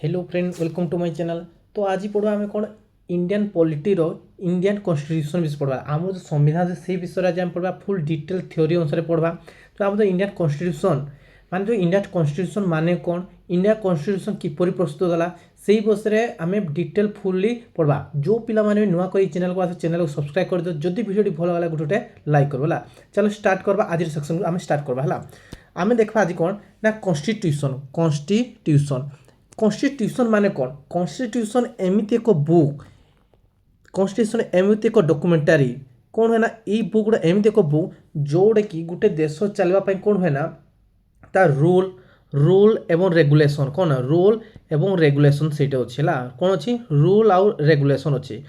Hello friend welcome to my channel. तो आज पढ़ा आम कौन इंडियन पॉलिटीर इंडियन कन्स्टिट्यूशन विषय पढ़ा आम जो संविधान से विषय आज आम पढ़ा फुल डिटेल थ्योरी अनुसार पढ़ा। तो आम जो इंडियन कन्स्टिट्यूशन मान जो इंडियन कन्स्टिट्यूशन माने कौन इंडिया कन्स्टिट्यूशन किपरि प्रस्तुत होला से विषय आम डिटेल फुल्ली पढ़ा। जो पिला माने नुआ कोई चैनल को आसे चैनल को सब्सक्राइब कर दो। जदि वीडियो भल लगा गोटे लाइक करो है। चलो स्टार्ट करवा आज सेक्शन आम स्टार्ट करवा है। आम देखा आज कौन ना कन्स्टिट्यूशन कन्स्टिट्यूशन माने कौन कन्स्टिट्यूशन एमती एक बुक कन्स्टिट्यूशन एमती एक डॉक्यूमेंटारी कौन है ना ये बुक गुड़ा एमती एक बुक जोड़े कि गोटे देश चलवाई कौन हुए ना तार रूल एवं रेगुलेशन कौन रूल एवं रेगुलेशन से अच्छे कौन अच्छी रूल आउ रेगुलेशन अच्छी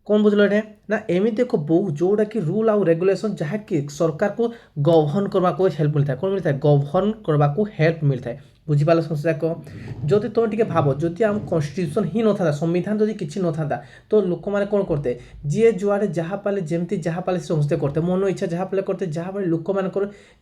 कौन बुझल ये ना एमती एक बुक जोड़ा कि रूल आउ रेगुलेशन जहाँकि सरकार को गवर्न करने को हेल्प मिलता है कौन मिलता है गवर्न करने को हेल्प मिलता है। बुझीपाल समस्या को जदि तुम टे भाव जदि आम कन्स्टिट्यूशन ही न था संविधान जदि किसी न था तो लोक मैंने कौन करते जी जुआड़े जहाँ पाले जमती जहाँ पाले समस्ते करते मन इच्छा जहाँ पाले करते जहाँ पाले लोक मान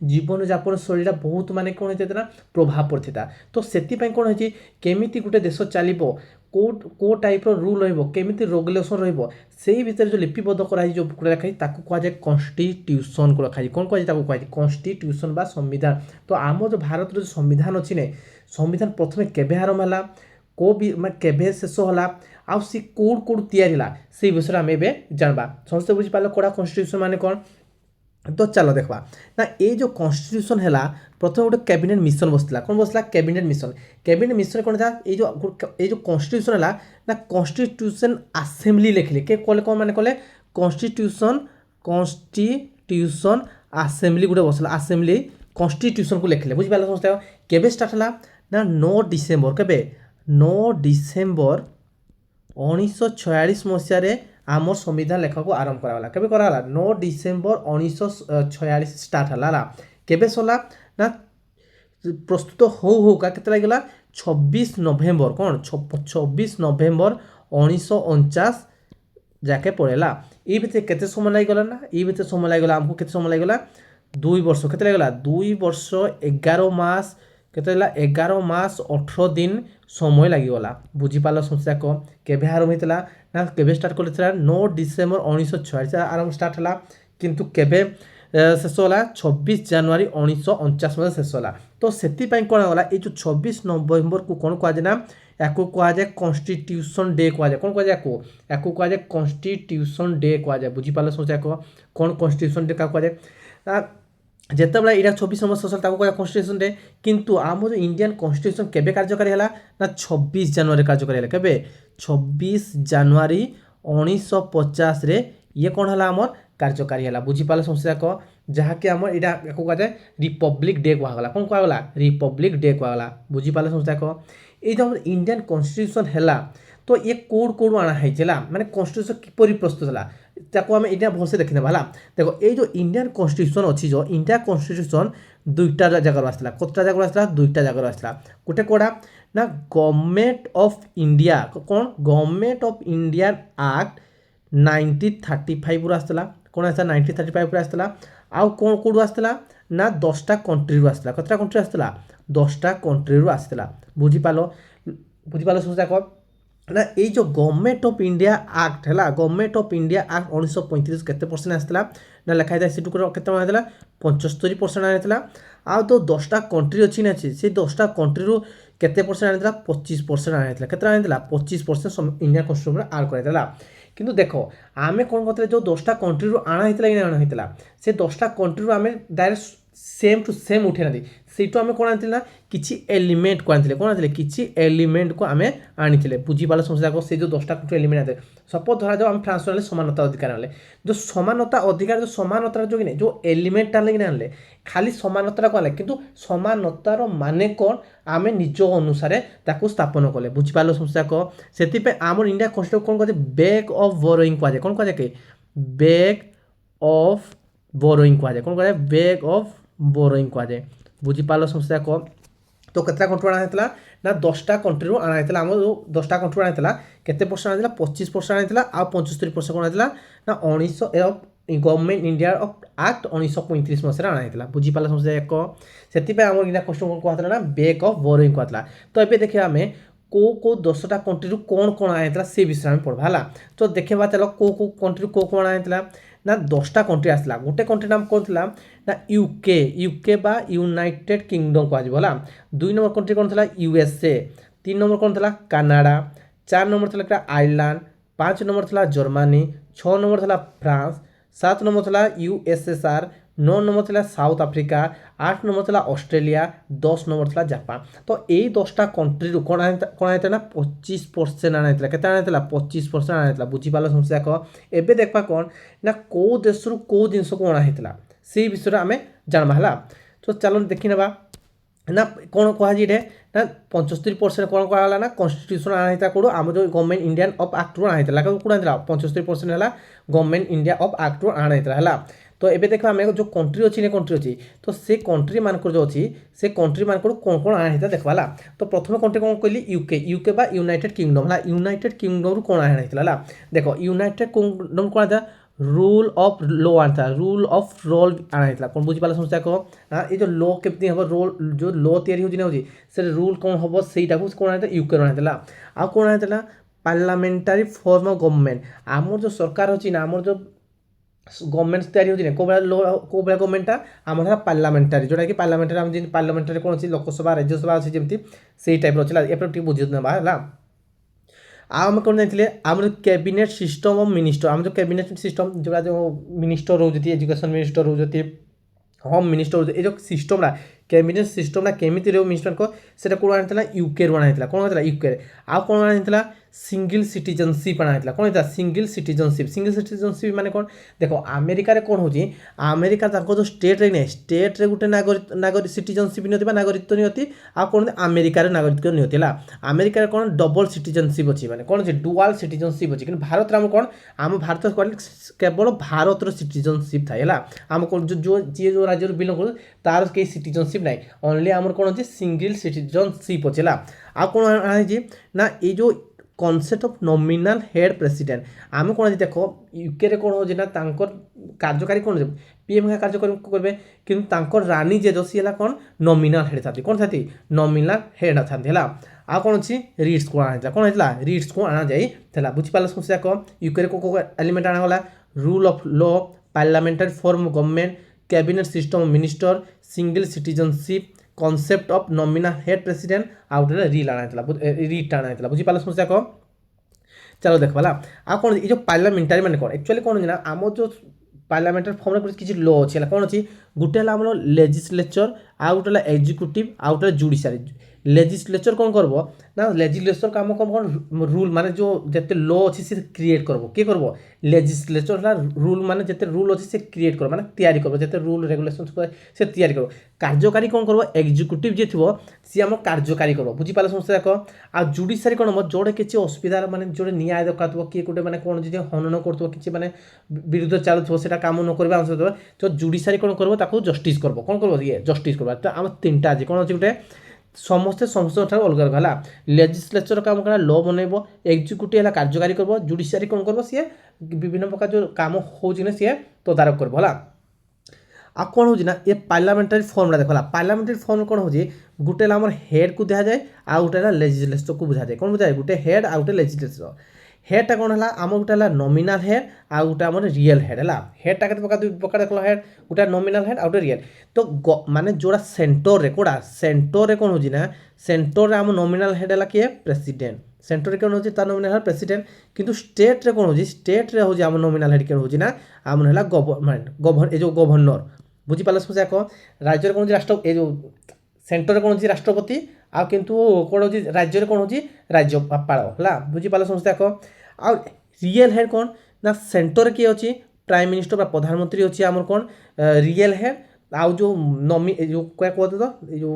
जीवन जापन शैली बहुत माने कौन होता ना प्रभाव पड़ता। तो से कौन हो केमिति गोटे देश चलो को टाइप रूल रमिति रेगुलेशन रही भितर जो लिपिबद्ध कराई जो रखाई कहुए कन्स्टिट्यूशन को रखाई कौन कहुए कन्स्टिट्यूशन बा संविधान। तो आम जो भारत जो संविधान अच्छी ने संविधान प्रथम केबे आरंभ है को केबे शेष है आउ सी कोड तैयारी से विषय आम ए जानवा समस्ते बुझीपाल कड़ा कन्स्टिट्यूशन माने कौन। तो चलो देखा ना ये जो कन्स्टिट्यूशन है प्रथम गोटे कैबिनेट मिशन बसला कौन बसला कैबिनेट मिशन कौन था ये जो कन्स्टिट्यूशन है ना कन्स्टिट्यूशन असेंबली लिखले के कले कौन मैंने कले कन्स्टिट्यूशन असेंबली गोटे बसला असेंबली कन्स्टिट्यूशन को लिखले बुझीपाल समझते केबे स्टार्ट है ना 9 डिसेम्बर केबे 9 डिसेम्बर 1946 मसीह आम संविधान लेखा को आरंभ कराला केबे कराला 9 डिसेम्बर 1946 स्टार्ट हला केबे सरला ना प्रस्तुत हो का केते लागला 26 नवेम्बर कौन 26 नवेम्बर 1949 जाके पड़ेला ये भितर केते समय लागला ना ये भितर समय लागला हमको केते समय लागला 2 वर्ष केते लागला 2 वर्ष 11 मास केते 11 मास 18 दिन समय लगिगला बुझीपाल समस्या को केबे आरंभ होता ना केबे स्टार्ट कर 9 डिसेम्बर 1946 आरंभ स्टार्ट है किंतु केबे शेष है 26 जनवरी 1949 में शेष है। तो से कौन होगा ये जो 26 नवेम्बर को कौन कहुए ना या कहुए कन्स्टिट्यूशन डे कहुए कौन कहुए या कहुए कन्स्टिट्यूशन डे कहुए बुझीपाल समस्या को कौन कन्स्टिट्यूशन डे क्या कहुए जिते बड़ा यहाँ 26 नवेम्बर शेष कहुए कन्स्टिट्यूशन डे किंतु आम जो इंडियन कन्स्टिट्यूशन केबे कार्यकारी है ना 26 जनवरी कार्यकारी है केबे 26 जनवरी 1950 रे ये कौन है आमर कार्यकारी है बुझीपाल समस्या को जहाँकि आम यहाँ कहुए रिपब्लिक डे कहगला कौन कहगला रिपब्लिक डे कहगला बुझीपाल समस्या को ये जो इंडियन कन्स्टिट्यूशन है तो ये कोड आना है माने कन्स्टिट्यूशन किपरि प्रस्तुत है ताको आम इतना भलसे देखने है देखो ये जो इंडियन कन्स्टिट्यूशन अच्छी जो इंडिया कन्स्टिट्यूशन दुईटा जगह आसला कतटा जगह आसला दुईटा जगह आसला गोटे कौड़ा ना गवर्नमेंट ऑफ इंडिया कौन गवर्नमेंट ऑफ इंडिया एक्ट 1935 आसला कौन आसला 1935 आसला आउ कौन कौटू आसला ना 10टा कंट्री आसला कतटा कंट्री आसला 10टा कंट्री आसला बुझीपाल समझा कह ना ये जो गवर्नमेंट ऑफ इंडिया एक्ट है गवर्नमेंट ऑफ इंडिया एक्ट 1935 केते परसेंट आसला ना लिखाई था सीटू केते आना 75% आना आ तो 10टा कंट्री अच्छी ना से 10टा कंट्री रू केते परसेंट आना 25% आना केते आना 25% इंडिया कन्स्टिट्यूशन आड कराइला किंतु देखो आमे कौन कहते जो 10टा कंट्री रू आना होता से 10टा कंट्री रू आमे डायरेक्ट सेम टू सेम उठे ना सीटू आम कौन आनी ना किसी एलिमेंट को आनी कौन आनी किसी एलिमेंट को आम आनी बुझीपाल समस्या को से जो 10टा कंट्री एलिमेंट आते सपोज धरा जाओ आम ट्रांसफर समानता अधिकार आने जो समानता अधिकार जो समानतार जो कि जो एलिमेंट आने आनले खाली समानता को आने किंतु समानतार माने कौन आम निज अनुसार स्थापन कले बुझीपाल समस्या को से आम इंडिया कन्स्टिट्यूशन कौन कहते बैग ऑफ बोरोइंग कहुए कौन कहते बैग ऑफ बोरोइंग कहुए कौन कहते बैग ऑफ बोरोइंग कहुए बुझीपाल समस्या को। तो केतटा कंट्री आना ना 10टा कंट्री आना आम जो 10टा कंट्री आना केते परसेंट आना 25% आना आ 75% कौन आना ना 1900 गवर्नमेंट इंडिया एक्ट 1935 मसीह आना बुझीपाल समस्या एक से आम इंडिया कन्स्टिट्यूशन कहला ना बैग ऑफ बोरोइंग कहला। तो ये देखिए आम को 10टा कंट्री कौन कौन आया से विषय में पढ़ा है। तो देखा चलो को कंट्री कौन आया ना 10टा कंट्री आसला। गोटे कंट्री नाम कौन था ना यूके बा यूनाइटेड किंगडम कहला। 2 नंबर कंट्री कौन था यूएसए। 3 नंबर कौन था कनाडा। 4 नंबर था आयरलैंड। 5 नंबर था जर्मनी। 6 नंबर था फ्रांस। 7 नंबर था यूएसएसआर। 9 नंबर था साउथ आफ्रिका। 8 नंबर था ऑस्ट्रेलिया। 10 नंबर था जापान। तो यही 10टा कंट्री कौन आया ना 25% आना के 25% आना बुझीपाल समस्या कह। एवं देखा कौन ना कौ देश कौ जिन को अणाई से विषय आम जानवा है। तो चलो देखी ना ना कौन कहुए ना 75% कौन कहा ना कन्स्टिट्यूशन आना कौन आम जो गवर्नमेंट इंडियन ऑफ एक्ट रू आना कौन आना 75% है गवर्नमेंट इंडिया ऑफ एक्ट रू आना है। तो ये देखा आम जो कंट्री अच्छी कंट्री अच्छी तो से कंट्री मानक जो अच्छी से कंट्री मानक कौन कौन आना देखा। तो प्रथम कंट्री कौन कहली यूके बा यूनाइटेड किंगडम है। यूनाइटेड किंगडम कौन आना देख यूनाइटेड किंगडम कौन था रूल ऑफ लॉ आना रूल ऑफ रोल आना कौन बुझीपाल समस्या कह। ये जो लॉ केमती हम रोल जो लॉ तैयारी होची से रूल कौन हम से कौन आना यूके आना आ कौन आना पार्लियामेंटारी फॉर्म ऑफ गवर्नमेंट। आमर जो सरकार अच्छी ना आमर जो गवर्नमेंट तैयारी होती है कौ भाया गवर्नमेंटा आम है पार्लियामेंटारी जोटा कि पार्लियामेंटारी आम जमी पार्लियामेंटारी कौन अच्छी लोकसभा राज्यसभा अच्छी जमी से टाइप रहा बुझे ना आम कौन जानी आम कैबिनेट सिस्टम ऑफ मिनिस्टर आम जो कैबिनेट सिस्टम जोड़ा जो मिनिस्टर रोती एजुकेशन मिनिस्टर रोती होम मिनिस्टर ये जो सिस्टम कैबिनेट सिस्टम केमी रो मिनिस्टर को से कौन आना यूके रू आना कौन होता यूके आ कौन आना सिंगल सिटीजनशिप आना कौन होता सिंगल सिटीजनशिप माने कौन देख अमेरिका कौन हो अमेरिका जो स्टेट रे नहीं स्टेट रे गोटे नागरिक सिटीजनशिप नहीं नागरिकत्व नहीं आ कौन अमेरिकार नागरिकत्व नहीं अमेरिका कौन डबल सिटीजनशिप अच्छी माने कौन अच्छी डुआल सिटीजनशिप अच्छी कि भारत में कौन आम भारत केवल भारत सिटीजनशिप थाए आम कौन जो जी जो राज्य बिलोंग कर तार कई सिटीजनशिप ना ओनली आम कौन अच्छे सिंगल सिटीजनशिप अच्छे आ कौन आनी ना ये जो concept of nominal head president आम कौन देख यूके कौन हो ना कार्यकारी कौन हो पीएम का कार्यक्रम करेंगे कि रानी जे जो सी कौन नॉमिनल हेड था कौन था नॉमिनल हेड था आ कौन अच्छी रिट्स को आना कौन होता रिट्स को आना जाता बुझीपाल समस्या कह यूके को एलिमेंट आनागला rule of law parliamentary form of government cabinet system of minister single citizenship concept of nominal head president आउ रिल आना रिट आना बुझीपाल समस्या कह। चलो देखा आ कौन ये पार्लियामेंटारी माने कौन एक्चुअली कौन ना आम जो पार्लियामेंटारी फॉर्म किसी लॉ अच्छी कौन अच्छी गोटे आम लेजिस्लेचर आउ गोटे एग्जीक्यूटिव आउ गोटे जुडिशियरी लेजिस्लेचर कौन करब ना लेजिस्लेचर काम कौन कौन रूल माने जो जिते लॉ अच्छी से क्रिएट करब किए करब लेजिस्लेचर रूल माने जिते रूल अच्छी से क्रिएट कर माने तैयारी करब जिते रूल रेगुलेशन से तैयारी करब कार्यकारी कौन करब एग्जीक्यूटिव जी थो सी आम कार्यकारी करब बुझीपाल समस्या कह आ जुडिशियरी कौन हम जोड़े किसी असुविधा माने जोड़े न्याय दरकार किए गोटे माने कौन जी हनन कर किसी माने विरुद्ध चलुव से काम न कर तो जुडिशियरी कौन करब जस्टिस करब कौन करब ये जस्टिस करब तो आम 3टा आज कौन अच्छे गोटे समस्ते समस्त अलग अलग है लेजिस्लेचर काम कर लॉ बनइब एग्जीक्यूटिव है कार्यकारी करब जुडिशियरी कौन करब सी विभिन्न प्रकार जो काम हो सी तदारक करब है आ कौन हो ना ये पार्लियामेंटारी फॉर्म देखा पार्लियामेंटारी फॉर्म कौन हो गोटे आम हेड को दिखाए आ गोटे लेजिस्लेचर को बुझा जाए कौन बुझाए गोटे हेड आ गोटे लेजिस्लेचर हेडटा कौन है आम गोटे नॉमिनल हेड आ गोटे आम रियल हेड है हेडटा के दुई प्रकार देख हेड गोटे नॉमिनल हेड आ गोटे रियल तो माने जोड़ा सेंटर रे कोड़ा सेंटर रे कौन हो ना सेंटर रे आम नॉमिनल हेड है किए प्रेसिडेंट सेंटर रे कौन हो नॉमिनल हेड प्रेसिडेंट किंतु स्टेट रे कौन हो स्टेट रे हो आम नॉमिनल हेड कौन हो ना आम है गवर्नमेंट जो गवर्नर बुझीपाल समस्या कह राज्य कौन राष्ट्र ये जो सेंटर कौन हो राष्ट्रपति आ किंतु कौन हो राज्य कौन हो राज्यपाल है बुझीपाल समस्या कह आ रियल हेड कौन ना सेंटर किए अच्छी प्राइम मिनिस्टर बा प्रधानमंत्री अच्छी आम कौन रियल हेड आउ जो नॉमि जो क्या कहते तो जो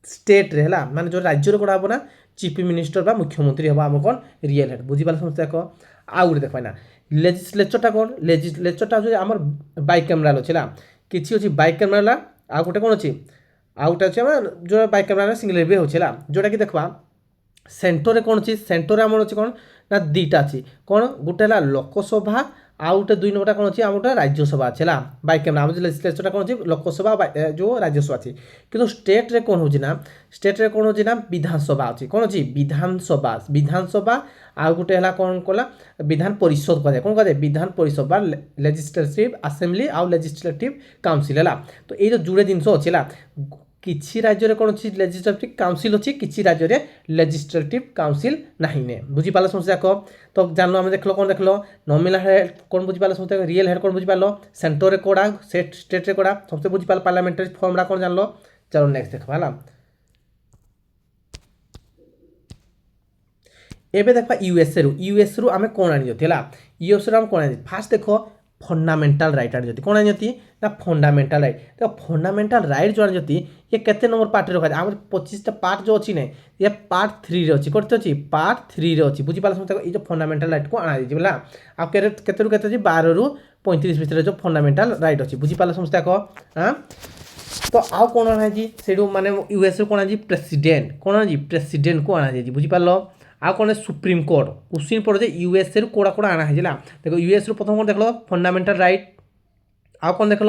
स्टेट रे है माने जो राज्य कौन हम ना चीफ मिनिस्टर बा मुख्यमंत्री हम आम कौन रियल हेड बुझीपाल समस्या कह आउ गोटे देखा ना लेजिस्लेचरटा कौन लेजिस्लेचरटा जो आम बाइकामेराल अच्छे किसी अच्छी बाइकामेराल आ गोटे कौन अच्छी आउ गोटे अच्छे जो बाइकामेराल सिंगल भी होगा जोटा कि देखा सेंटर रे कौन अच्छी सेंटर आम अच्छे कौन ना 2टा अच्छी कौन गोटे है लोकसभा आउ गोटे 2 नंबरटा कौन अच्छी आम गोटे राज्यसभा अच्छे है बाइकेमरा आम जो लेजिस्लेचरटा कौन अच्छी लोकसभा जो राज्यसभा अच्छी कि स्टेट रे कौन होना स्टेट रे कौन होना विधानसभा अच्छी कौन अच्छी विधानसभा विधानसभा आउ गोटे है कौन कला विधान परिषद कह कौन कह विधान परिषद बा लेजिस्लेटिव असेंबली आउ लेजिस्लेटिव काउंसिल है तो ये जो जुड़े जिनस अच्छी है किसी राज्य कौन अच्छी लेजिस्लेटिव काउंसिल अच्छी किसी राज्य लेजिस्लेटिव काउंसिल नहीं ने बुझीपार समस्या कह तो जान आम देख कौन देख नॉमिनल हेड कौन बुझीपार समस्या रियल हेड कौन बुझीपार सेंटर रे कोड़ा स्टेट रे कोड़ा सबसे बुझीपार पार्लियामेंटारी फॉर्मटा कौन जान चलो नेक्स्ट देखा है एबे देखा यूएसए रु आम कौन आनी यूएसए आम कौन आनी फास्ट देख फंडामेंटाल राइट आनी कौन आनी ना फंडामेंटाल राइट देखो फंडामेंटाल राइट जो आनी ये केते नंबर पार्ट रखा आम 25टा पार्ट जो अच्छी ना ये पार्ट 3 रे अच्छी कौन अच्छी पार्ट 3 रे अच्छी बुझीपार समझ ये जो फंडामेंटाल राइट को आना बोला आप केते रु केते 12 रु 35 भितर जो फंडामेंटाल राइट अच्छी बुझीपार समझ हाँ तो आउ कौन आना से माने यूएस कौन आना प्रेसिडेंट कौन आना प्रेसिडेंट को आना बुझीपार आ कौन सुप्रीम कोर्ट क्वेश्चन पड़े यूएसए कोड़ा कोड़ा आना है देखो यूएस प्रथम कौन देख फंडामेंटाल राइट आउ कौन देख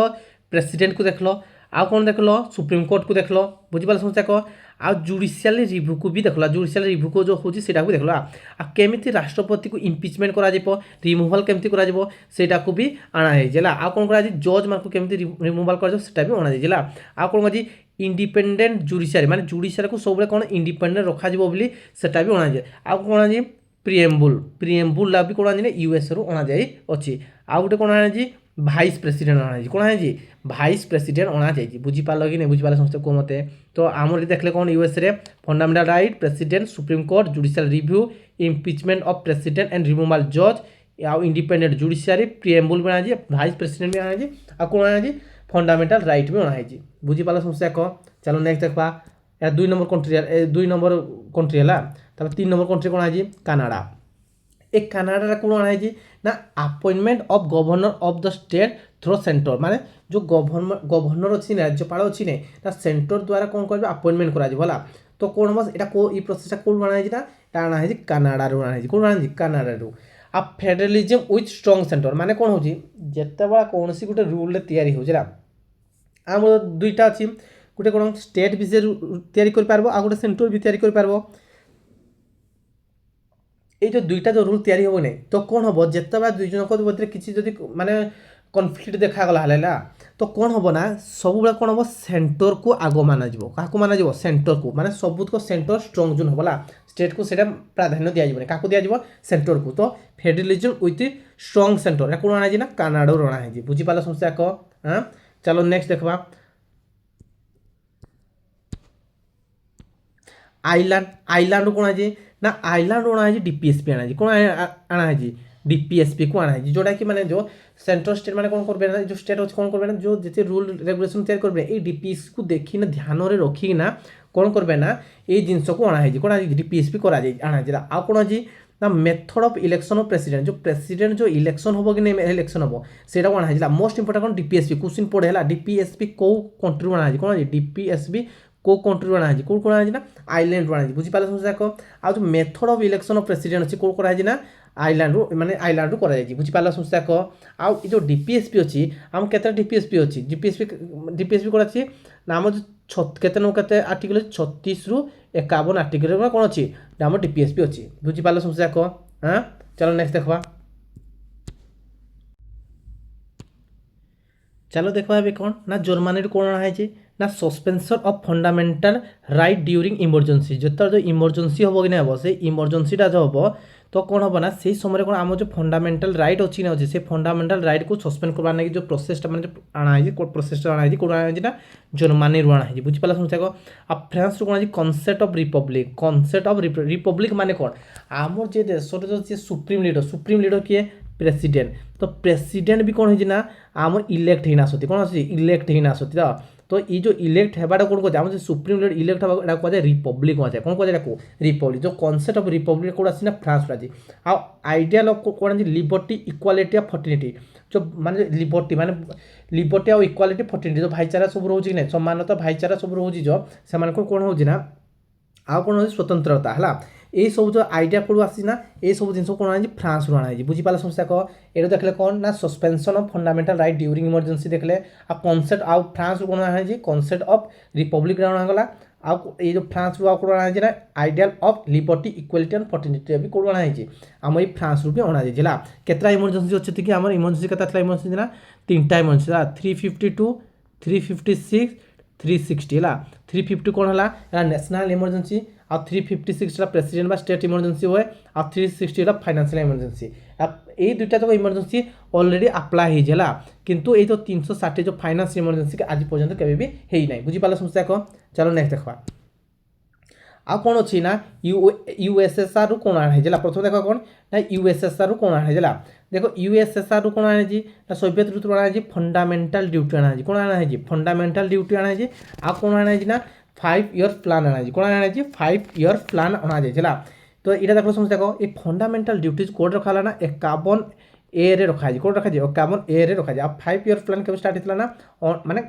प्रेसिडेंट को देख आउ कौन देख सुप्रीम कोर्ट को देख बुझीपार समस्या कह आ जुडिशियल रिव्यू को भी देख जुडिशियल रिव्यू को जो होची सेटा को देख आ केमिति राष्ट्रपति को इम्पिचमेंट करा जिवो रिमूवल केमिति करा जिवो सेटा को भी आना है जला आ कौन करा जज मान को केमिति रिमूवल करा जिवो सेटा भी आना है जला आ कौन कह इंडिपेंडेंट जुडिशियरी माने जुडिशियरी को सब कौन इंडिपेंडेंट रखा जिवो बोली सेटा भी आना है आ कौन है प्रिएम्बुल ला भी कौन है यूएस रु आना जाई अछि आ गोटे कौन है भाइस प्रेसिडेंट अना कौन है भाइस प्रेसिडेंट अना जाए बुझीपार कि नहीं बुझीपार समस्त को मते तो आम देखले कौन यूएस रे fundamental right president supreme court judicial review impeachment of president and removal जज आउ इंडिपेंडेंट जुडिशियरी प्रिएम्बुल भी आना भाइस प्रेसिडेंट भी आना आ कौन आना फंडामेंटाल राइट भी अना बुझीपार समस्या कह चलो नेक्स्ट देखा यार 2 नंबर कंट्री है 3 नंबर कंट्री कौन है कनाडा ए कनाडा कौन आना ना appointment of governor of the state through center माने जो गवर्नर अच्छी राज्यपाल अच्छी ना सेंटर द्वारा कौन कर अपॉइंटमेंट करा तो कौन हम यहाँ को प्रोसेसटा कौन आना ना आना है कनाडा आना कौन आना कनाडा आ फेडरलिज्म विथ स्ट्रंग सेंटर माने कौन हो जिते बड़ा कौन सी गोटे रूल तैयारी हो आम 2टा अच्छी गोटे कौन स्टेट भी तैयारी कर पारबो आ गोटे सेंटर भी तैयारी कर पारबो ये जो 2टा जो रूल तैयारी हो नहीं तो कौन हम जिते दुई जन मध्य किसी जदि माने कनफ्लिक्ट देखागला है तो कौन हम ना सब कौन हम सेंटर को आग माना क्या माना सेंटर को माने सबुत को सेंटर स्ट्रंग जोन होगा स्टेट को सेटा प्राधान्य दिज्व क्या दिज्व सेंटर को तो फेडरलिज्म विथ स्ट्रंग सेंटर कौन आना ना कनाडा आना है बुझीपार समस्या कह हाँ चलो नेक्स्ट देखा आइलैंड कौन है ना आइलैंड आना है डीपीएसपी आना कौन आना है डीपीएसपी को आना है जोटा कि माने जो सेंट्रल स्टेट माने कौन करबे ना जो स्टेट अच्छे कौन करबे ना जो जिते रूल रेगुलेशन तैयार करबे ए डीपीएसपी को देखी ना ध्यान रे रखी ना कौन करबे ना ये जिनस को आना है कौन डीपीएसपी करा आना है आ कौन है ना method of election of president जो इलेक्शन होबो कि नहीं इलेक्शन होबो सेटा आना है मोस्ट इंपोर्टेंट कौन डीपीएसपी क्वेश्चन पड़े है डीपीएसपी को कंट्री आना है कौन है डीपीएसपी को कंट्री आना है कौन आना ना आइलैंड आना है बुझीपार समस्या को आ जो method of election of president अच्छी कौन करा ना आइलैंड माने आइलैंड करा बुझीपार समस्या को आ जो डीपीएसपी अच्छी आम केते डीपीएसपी अच्छी डीपीएसपी करा ना आम जो केते नो केते आर्टिकल 36 रु 51 आर्टिकल कौन अच्छी आम डीपीएसपी अच्छी बुझीपार समस्या को हाँ चलो नेक्स्ट देखा चलो देखा अभी कौन ना जर्मनी कौन आना है ना suspension of fundamental right during emergency जो जो इमरजेंसी हम कि नहीं हम से इमरजेंसीटा जो हम तो कौन हम ना से समय कौन आम जो फंडामेंटल राइट अच्छी ना से फंडामेंटल राइट को सस्पेंड करवा लगी जो प्रोसेसटा मैंने आना है प्रोसेसटा आना है कौन आना है ना जर्मनी आना है बुझीपार समस्या को आ फ्रांस कौन है कॉन्सेप्ट ऑफ रिपब्लिक माने कौन आम जे देश जो सुप्रीम लीडर किए प्रेसिडेंट तो प्रेसिडेंट भी कौन है आम इलेक्ट ही आसती कौन आस इलेक्ट ही आसती तो ये जो इलेक्ट हेबाटा कौन कह आम सुप्रीम लीडर इलेक्ट हवा कह रिपब्लिक कह कौन कह रिपब्लिक जो कॉन्सेप्ट ऑफ रिपब्लिक कौन आसी ना फ्रांस आज आ आइडियल ऑफ कौन लिबर्टी इक्वालिटी ऑफ फर्टिलिटी जो माने लिबर्टी और इक्वालिटी फर्टिलिटी जो भाईचारा सब रोज कि नहीं समानता भाईचारा सब रोज जो से कौन हो आउ कौन होची स्वतंत्रता है ये सब जो आइडिया कौन आसी ना ये सब जिन कौन आना फ्रांस आना बुझीपाल समस्या कह ये देखले कौन ना suspension of fundamental right during emergency देखले आ कॉन्सेप्ट आउ फ्रांस कौन आना कॉन्सेप्ट ऑफ रिपब्लिक आनागला आउ ये जो फ्रांस आउ कौन आना ना ideal of liberty equality and fraternity भी कौन आना आम ये फ्रांस भी अना है केतटा इमरजेंसी अच्छे कि आम इमरजेंसी केता इमरजेंसी ना 3टा इमरजेंसी 352 356 360 है 350 कौन है नेशनल इमरजेंसी आ 356 प्रेसिडेंट स्टेट इमरजेंसी हुए आ 360 फाइनेंशियल इमरजेंसी ये दुईटा जो इमरजेंसी ऑलरेडी अप्लाई होगा किंतु ये जो 360 जो फाइनेंस इमरजेंसी आज पर्यंत केवे भी है ना बुझीपाल समस्या कह चलो नेक्स्ट देखा आ कौन अच्छी ना यूएसएसआर कौन आना प्रथम देख कौन ना यूएसएसआर कौन आना देखो यूएसएसआर कौन आना सोवियत ऋतु आना फंडामेंटल ड्यूटी आना कौन आना फंडामेंटल ड्यूटी आना आ कौन आना ना 5 ईयर प्लान आना कौन आना 5 ईयर प्लान आना जाए तो ये देख समझ देखो ये फंडामेंटल ड्यूटीज कोड रखा ना 51 ए रे रखा कौन रखा 51 ए रे रखा 5 ईयर प्लान के स्टार्ट होता ना माने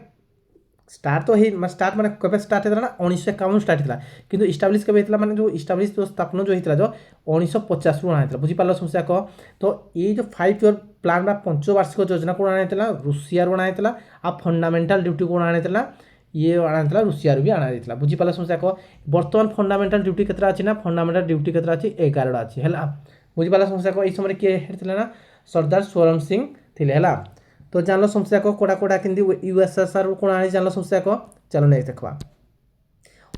स्टार्ट तो ही स्टार्ट मैंने कब स्टार्ट होता ना 1951 स्टार्ट होता कि इस्टाब्लीश के मैंने जो इस्टाब्लीश जो स्थापना जो होता जो 1950 आना बुझीपाल समस्या कह तो ये जो 5 ईयर प्लान पंचवार्षिक योजना कौन आना रुषिया आना आ फंडामेंटल ड्यूटी कौन आना ये आना रुषिया भी आना बुझीपाल समस्या कह बर्तमान फंडामेंटल ड्यूटी केतरा अच्छी ना फंडामेंटल ड्यूटी केतरा अच्छी 11टा अच्छी है बुझीपाल समस्या कह समय किए ना सरदार स्वरम सिंह थे है तो जान समस्या कह कोड़ा कोड़ा कि यूएसएसआर कौन आना जान समस्या कह चलो नहीं देखा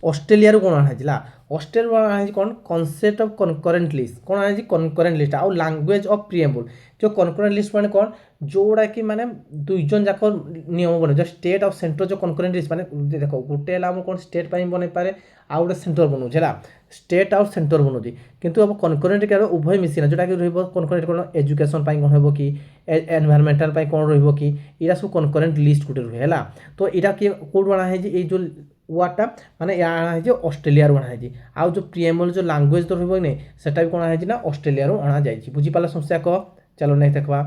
ऑस्ट्रेलिया कौन आना ऑस्ट्रेलिया आना कौन कॉन्सेप्ट ऑफ कनकरेंट लिस्ट कौन आना कनकरेंट लिस्ट आउ लैंग्वेज ऑफ प्रिएम्बल जो कनकरेंट लिस्ट माने कौन जोड़ा कि माने दुईजन जाक नियम बने जो स्टेट और सेंटर जो कनकरेंट लिस्ट माने देखो गोटे कौन स्टेट बन पारे आउ गोटे सेंटर बनाऊे है स्टेट आउ सेंटर बनाऊँ किंतु अब कनकरेंट क्या उभय मिसिना जोटा कि कनकरेंट कौन एजुकेशन कौन हो कि एनवायरमेंटल कौन रही यहाँ सब कनकरेंट लिस्ट गोटे रुहे है तो यहाँ किए कौट आना है ये जो वार्डटा माने आना है ऑस्ट्रेलिया आना है आउ जो प्रिएम्बल जो लैंग्वेज तो रही नहीं सेटा भी कौन है ना ऑस्ट्रेलिया आना जाए बुझीपाल समस्या कह चलो नहीं देखा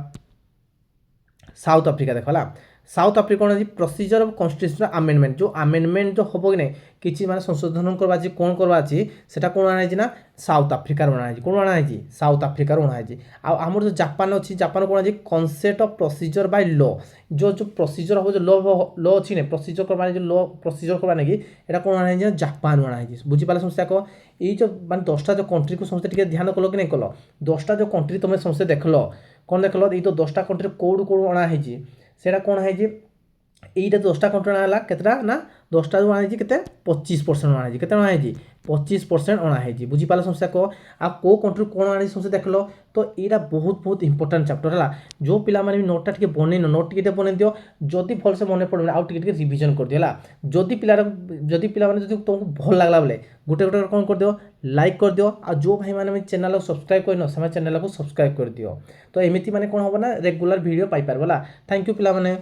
साउथ आफ्रिका देखा साउथ आफ्रिका कौन प्रोसीजर ऑफ कॉन्स्टिट्यूशनल अमेंडमेंट जो अमेंडमेंट जो हम कि नहीं किसी माने संशोधन करवा कौन करवा सेटा कौन आना ना साउथ आफ्रिकार आना कौन आना साउथ आफ्रिकार आना आमर जो जापान अच्छी जापान कौन concept of procedure by law जो जो प्रोसीजर हम जो लॉ अच्छी नहीं प्रोसीजर करवा जो लॉ प्रोसीजर करवा कि यहाँ कौन आना जापान आना बुझीपाल समस्या कह ये जो मान 10टा जो कंट्री को समस्या ध्यान कल कि नहीं कल 10टा जो कंट्री तुम समस्या देखल कौन देखल ये तो 10टा कंट्री कौड़ कौड़ अना सेटा कौन है यहीटा 10टा कंट्री अना केतटा ना 10टा जो आना के 25% अना के अना 25% अना बुझीपाल समस्या कह आ को कंट्री कौन आना समस्या देखल तो यहाँ बहुत बहुत इंपोर्टेंट चैप्टर है जो पिला माने भी नोटा टे बन नोट टे बन दियो जदि भलसे मन पड़े आउ टे रिविजन कर दियो जदि पिला जदि पिला माने जदि तुमको भल लागला बोले गोटे गोटे कौन कर दियो लाइक कर दियो आ जो भाई माने चैनल को सब्सक्राइब करन से चैनल को सब्सक्राइब कर दियो तो एमती माने कौन हम ना रेगुलर वीडियो पाई पारबला थैंक यू पिला माने।